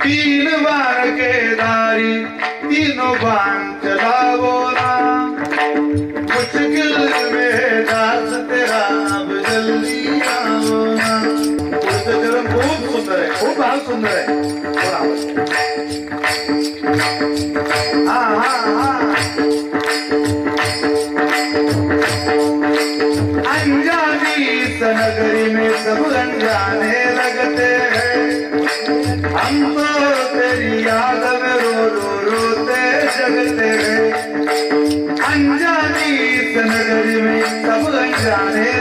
तीन बाण के धारी तीनों बाण चलावो राम, मुश्किल में दास तेरा अब जल्दी आओ ना। पुढचं चरण खूप सुंदर आहे, खूप भाव सुंदर आहे. हा हा हा. अंजानी नगरी में सब अनजाने लगते हैं, हम तो तेरी याद में रो रो रोते जगते हैं. अंजानी नगरी में सब अनजाने